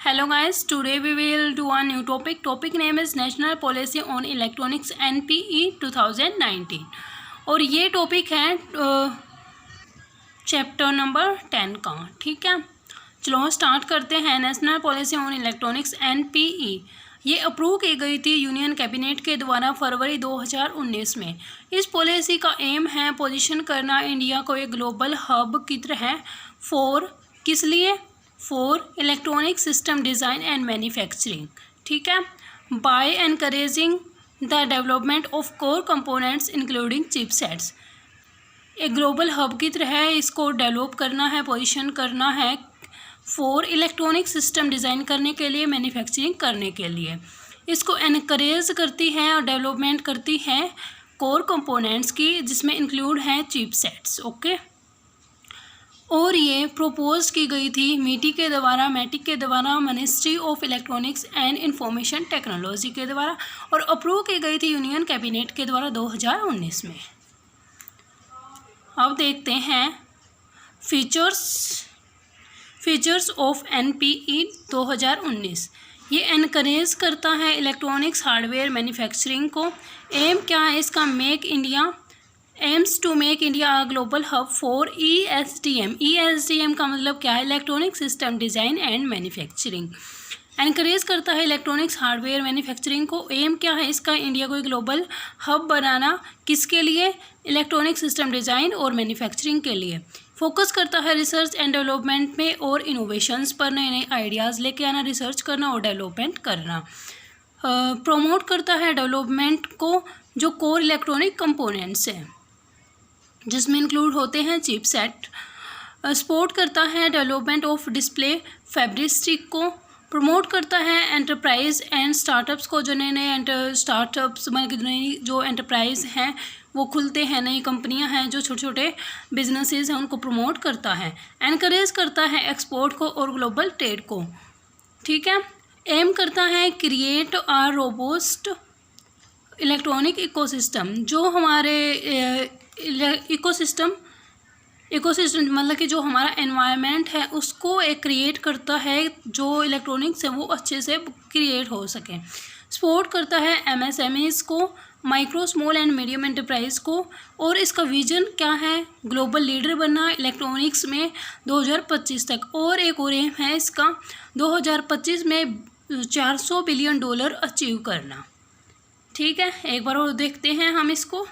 Hello guys, today we will do a new topic. Topic name is National Policy on Electronics NPE 2019 और ये topic है chapter number 10 का। ठीक है, चलो स्टार्ट करते हैं। National policy on electronics NPE ये अप्रूव की गई थी यूनियन कैबिनेट के द्वारा फरवरी 2019 में। इस पॉलिसी का एम है पोजीशन करना इंडिया को एक ग्लोबल हब की तरह किस लिए for electronic system design and manufacturing. ठीक है, by encouraging the development of core components including chipsets. एक ग्लोबल हब की तरह इसको डेवलप करना है, पोजीशन करना है फॉर इलेक्ट्रॉनिक सिस्टम डिज़ाइन करने के लिए, मैन्युफैक्चरिंग करने के लिए। इसको एनकरेज करती है और डेवलपमेंट करती है कोर कंपोनेंट्स की, जिसमें इंक्लूड हैं चिपसेट्स। ओके, और ये प्रपोज की गई थी मैटिक के द्वारा ministry of electronics and information technology के द्वारा, और अप्रूव की गई थी यूनियन कैबिनेट के द्वारा 2019 में। अब देखते हैं फीचर्स ऑफ NPE 2019। ये एनकरेज करता है इलेक्ट्रॉनिक्स हार्डवेयर मैन्युफैक्चरिंग को। एम क्या है इसका? Aims to make India a global hub for ESDM। ESDM का मतलब क्या है? Electronic system design and manufacturing. Encourage करता है इलेक्ट्रॉनिक्स हार्डवेयर मैन्युफैक्चरिंग को। एम क्या है इसका? इंडिया को एक ग्लोबल हब बनाना। किसके लिए? इलेक्ट्रॉनिक सिस्टम डिज़ाइन और मैन्युफैक्चरिंग के लिए। फोकस करता है रिसर्च एंड डेवलपमेंट में और इनोवेशंस पर, नए नए आइडियाज़ लेके आना, रिसर्च करना और डेवलपमेंट करना। प्रमोट करता है डेवलपमेंट को जो कोर इलेक्ट्रॉनिक कंपोनेंट्स हैं, जिसमें इंक्लूड होते हैं चिपसेट। सपोर्ट करता है डेवलपमेंट ऑफ डिस्प्ले फैब्रिस्टिक को। प्रमोट करता है एंटरप्राइज एंड स्टार्टअप्स को, जो नए नए स्टार्टअप्स नई जो एंटरप्राइज हैं वो खुलते हैं, नई कंपनियां हैं, जो छोटे छोटे बिजनेसेस हैं उनको प्रमोट करता है। एनकरेज करता है एक्सपोर्ट को और ग्लोबल ट्रेड को। ठीक है, एम करता है create a robust electronic ecosystem. जो हमारे इकोसिस्टम मतलब कि जो हमारा एनवायरनमेंट है उसको एक क्रिएट करता है, जो इलेक्ट्रॉनिक्स है वो अच्छे से क्रिएट हो सके। सपोर्ट करता है MSMEs को, micro small and medium enterprise को। और इसका विजन क्या है? ग्लोबल लीडर बनना इलेक्ट्रॉनिक्स में 2025 तक। और एक और एम है इसका 2025 में $400 बिलियन अचीव करना। ठीक है, एक बार और देखते हैं हम इसको।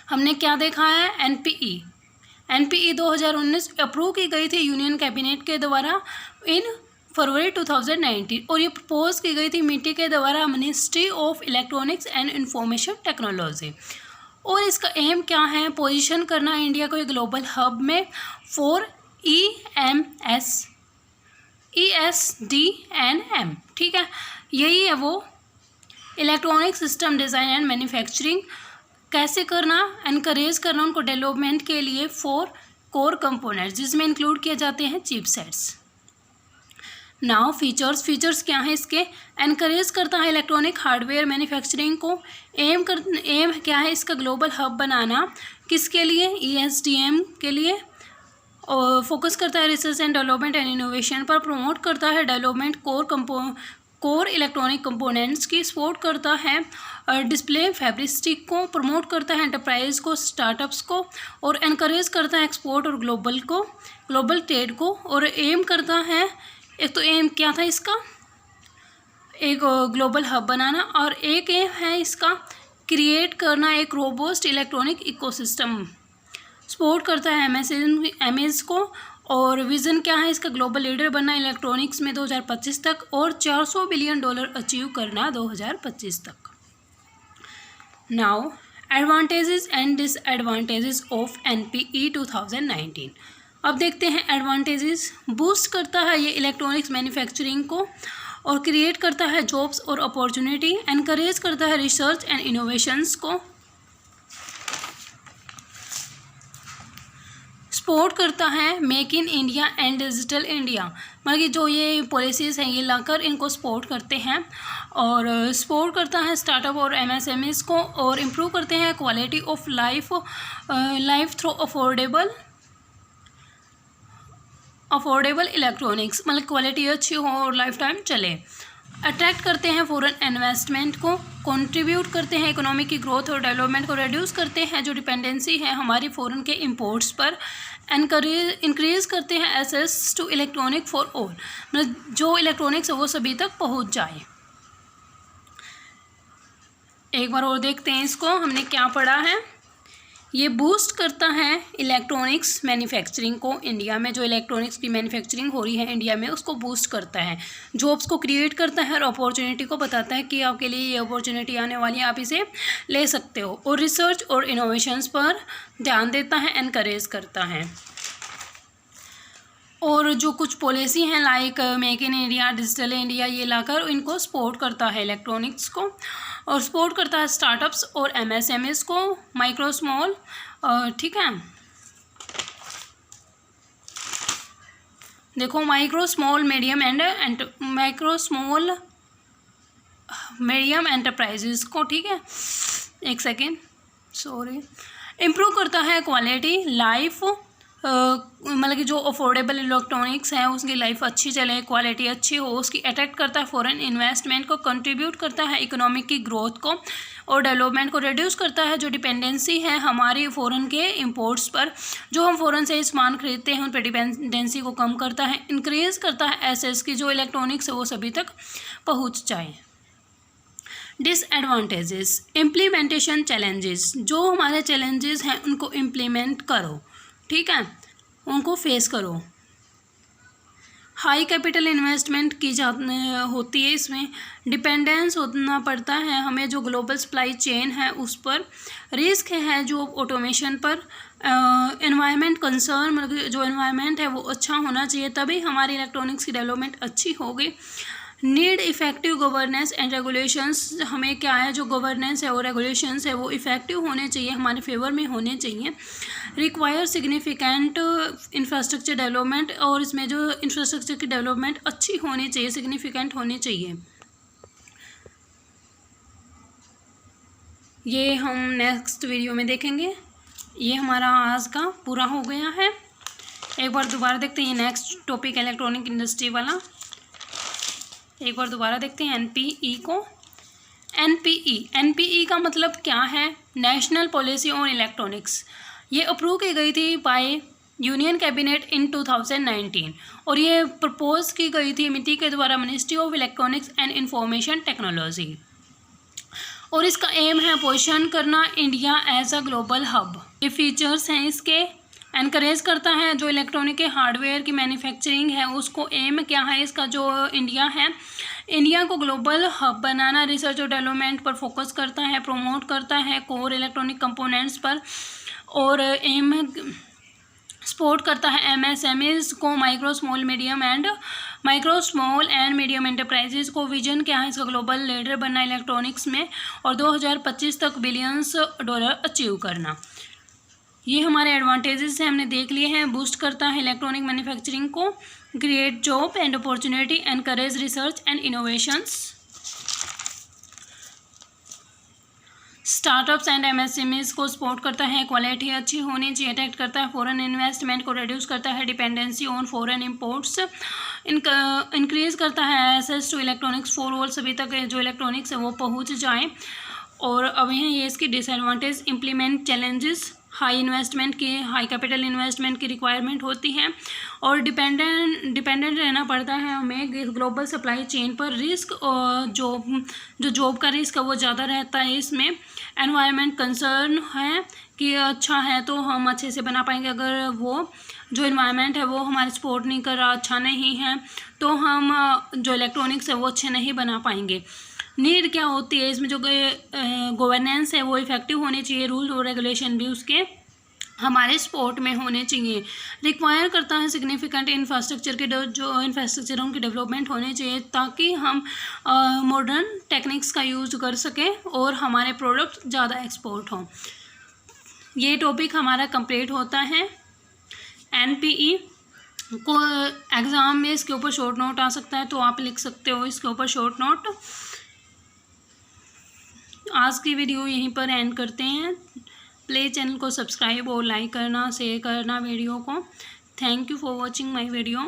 हमने क्या देखा है? NPE 2019 अप्रूव की गई थी यूनियन कैबिनेट के द्वारा इन फरवरी 2019, और ये प्रपोज की गई थी मैटिक के द्वारा ministry of electronics and information technology. और इसका एम क्या है? पोजीशन करना इंडिया को एक ग्लोबल हब में फॉर ESDM। ठीक है, यही है वो electronic system design and manufacturing. कैसे करना? एनकरेज करना उनको डेवलपमेंट के लिए फॉर कोर कंपोनेंट्स, जिसमें इंक्लूड किए जाते हैं चिपसेट्स। नाउ फीचर्स क्या हैं इसके? एनकरेज करता है इलेक्ट्रॉनिक हार्डवेयर मैन्युफैक्चरिंग को। एम क्या है इसका? ग्लोबल हब बनाना। किसके लिए? ESDM के लिए। और फोकस करता है research and development and innovation पर। प्रमोट करता है डेवलपमेंट कोर इलेक्ट्रॉनिक कंपोनेंट्स की। सपोर्ट करता है डिस्प्ले फैब्रिस्टिक को। प्रमोट करता है एंटरप्राइज को, स्टार्टअप्स को। और एनकरेज करता है एक्सपोर्ट और ग्लोबल ट्रेड को। और एम करता है, एक तो एम क्या था इसका? एक ग्लोबल हब बनाना, और एक एम है इसका क्रिएट करना एक रोबस्ट इलेक्ट्रॉनिक इकोसिस्टम। सपोर्ट करता है MSMEs को। और विज़न क्या है इसका? ग्लोबल लीडर बनना इलेक्ट्रॉनिक्स में 2025 तक, और $400 बिलियन अचीव करना 2025 तक। Now advantages and disadvantages of NPE 2019। अब देखते हैं एडवांटेजेस। बूस्ट करता है ये इलेक्ट्रॉनिक्स मैन्युफैक्चरिंग को और क्रिएट करता है जॉब्स और अपॉर्चुनिटी। एनकरेज करता है रिसर्च एंड इनोवेशंस को। सपोर्ट करता है make in India and digital India, मतलब कि जो ये पॉलिसीज़ हैं ये लाकर इनको सपोर्ट करते हैं। और सपोर्ट करता है स्टार्टअप और MSMEs को, और इम्प्रूव करते हैं quality of life through affordable affordable electronics, मतलब क्वालिटी अच्छी हो और लाइफ टाइम चले। अट्रैक्ट करते हैं फॉरेन इन्वेस्टमेंट को, कंट्रीब्यूट करते हैं इकोनॉमी की ग्रोथ और डेवलपमेंट को, रिड्यूस करते हैं जो डिपेंडेंसी है हमारी फॉरेन के इंपोर्ट्स पर, इंक्रीज करते हैं access to electronic for all, मतलब जो इलेक्ट्रॉनिक्स है वो सभी तक पहुंच जाए। एक बार और देखते हैं इसको, हमने क्या पढ़ा है। ये बूस्ट करता है इलेक्ट्रॉनिक्स मैन्युफैक्चरिंग को, इंडिया में जो इलेक्ट्रॉनिक्स की मैन्युफैक्चरिंग हो रही है इंडिया में उसको बूस्ट करता है, जॉब्स को क्रिएट करता है और अपॉर्चुनिटी को बताता है कि आपके लिए ये अपॉर्चुनिटी आने वाली है, आप इसे ले सकते हो। और रिसर्च और इनोवेशंस पर ध्यान देता है, एनकरेज करता है। और जो कुछ पॉलिसी हैं like make in India, digital India, ये लाकर इनको सपोर्ट करता है इलेक्ट्रॉनिक्स को, और सपोर्ट करता है स्टार्टअप्स और एमएसएमईज को, माइक्रो स्मॉल, ठीक है। देखो माइक्रो स्मॉल मीडियम एंटरप्राइजेज को, ठीक है। एक सेकेंड, सॉरी। इम्प्रूव करता है क्वालिटी लाइफ, मतलब कि जो अफोर्डेबल इलेक्ट्रॉनिक्स है उसकी लाइफ अच्छी चले, क्वालिटी अच्छी हो उसकी। अट्रैक्ट करता है फॉरेन इन्वेस्टमेंट को, कंट्रीब्यूट करता है इकोनॉमिक की ग्रोथ को और डेवलपमेंट को, रिड्यूस करता है जो डिपेंडेंसी है हमारी फॉरेन के इंपोर्ट्स पर, जो हम फॉरेन से सामान खरीदते हैं उन पर डिपेंडेंसी को कम करता है। इंक्रीज करता है एसेस की जो इलेक्ट्रॉनिक्स है वो सभी तक पहुँच जाए। डिसएडवांटेजेस, इम्प्लीमेंटेशन चैलेंजेस, जो हमारे चैलेंजेस हैं उनको इम्प्लीमेंट करो, ठीक है, उनको फेस करो। हाई कैपिटल इन्वेस्टमेंट की होती है, इसमें डिपेंडेंस होना पड़ता है हमें जो ग्लोबल सप्लाई चेन है उस पर। रिस्क है जो ऑटोमेशन पर। एनवायरनमेंट कंसर्न, मतलब जो एनवायरनमेंट है वो अच्छा होना चाहिए, तभी हमारी इलेक्ट्रॉनिक्स की डेवलपमेंट अच्छी होगी। Need effective governance and regulations, हमें क्या है जो गवर्नेंस है और रेगुलेशंस है वो इफ़ेक्टिव होने चाहिए, हमारे फेवर में होने चाहिए। रिक्वायर सिग्निफिकेंट इंफ्रास्ट्रक्चर डेवलपमेंट, और इसमें जो इंफ्रास्ट्रक्चर की डेवलपमेंट अच्छी होनी चाहिए, सिग्निफिकेंट होनी चाहिए। ये हम नेक्स्ट वीडियो में देखेंगे। ये हमारा आज का पूरा हो गया है। एक बार दोबारा देखते हैं नेक्स्ट टॉपिक इलेक्ट्रॉनिक इंडस्ट्री वाला, एक बार दोबारा देखते हैं एनपीई को। एनपीई का मतलब क्या है? National policy on electronics. ये अप्रूव की गई थी बाय यूनियन कैबिनेट इन 2019 और ये प्रपोज की गई थी मिटी के द्वारा ministry of electronics and information technology. और इसका एम है पोजीशन करना India as a global hub. ये फीचर्स हैं इसके। एनकरेज करता है जो इलेक्ट्रॉनिक के हार्डवेयर की मैन्युफैक्चरिंग है उसको। एम क्या है इसका? जो इंडिया है, इंडिया को ग्लोबल हब बनाना। रिसर्च और डेवलपमेंट पर फोकस करता है, प्रमोट करता है कोर इलेक्ट्रॉनिक कंपोनेंट्स पर। और एम सपोर्ट करता है एमएसएमईज को, micro small and medium enterprises को। विजन क्या है इसका? ग्लोबल लीडर बनना इलेक्ट्रॉनिक्स में और 2025 तक बिलियंस डॉलर अचीव करना। ये हमारे एडवांटेजेस हैं, हमने देख लिए हैं। बूस्ट करता है इलेक्ट्रॉनिक मैन्युफैक्चरिंग को, create job and opportunity, encourage research and innovations. Startups and MSMEs को सपोर्ट करता है, क्वालिटी अच्छी होनी चाहिए। अट्रैक्ट करता है फॉरेन इन्वेस्टमेंट को, रिड्यूस करता है dependency on foreign imports. Increase करता है access to electronics for all, सभी तक जो इलेक्ट्रॉनिक्स है वो पहुंच जाए। और अब हैं ये इसकी disadvantage. Implement challenges, high capital investment की रिक्वायरमेंट होती है और डिपेंडेंट रहना पड़ता है हमें ग्लोबल सप्लाई चेन पर। रिस्क और जॉब का रिस्क है वो ज़्यादा रहता है इसमें। एनवायरनमेंट कंसर्न है कि अच्छा है तो हम अच्छे से बना पाएंगे, अगर वो जो एनवायरनमेंट है वो हमारे सपोर्ट नहीं कर रहा, अच्छा नहीं है, तो हम जो इलेक्ट्रॉनिक्स है वो अच्छे नहीं बना पाएंगे। नीड क्या होती है इसमें? जो गवर्नेंस है वो इफेक्टिव होनी चाहिए, रूल और रेगुलेशन भी उसके हमारे सपोर्ट में होने चाहिए। रिक्वायर करता है सिग्निफिकेंट इंफ्रास्ट्रक्चर के जो इंफ्रास्ट्रक्चर उनकी डेवलपमेंट होने चाहिए ताकि हम मॉडर्न टेक्निक्स का यूज़ कर सकें और हमारे प्रोडक्ट ज़्यादा एक्सपोर्ट हों। ये टॉपिक हमारा कंप्लीट होता है। एनपीई को एग्ज़ाम में इसके ऊपर शॉर्ट नोट आ सकता है तो आप लिख सकते हो इसके ऊपर शॉर्ट नोट। आज की वीडियो यहीं पर एंड करते हैं। प्लीज़ चैनल को सब्सक्राइब और लाइक करना, शेयर करना वीडियो को। Thank you for watching my video.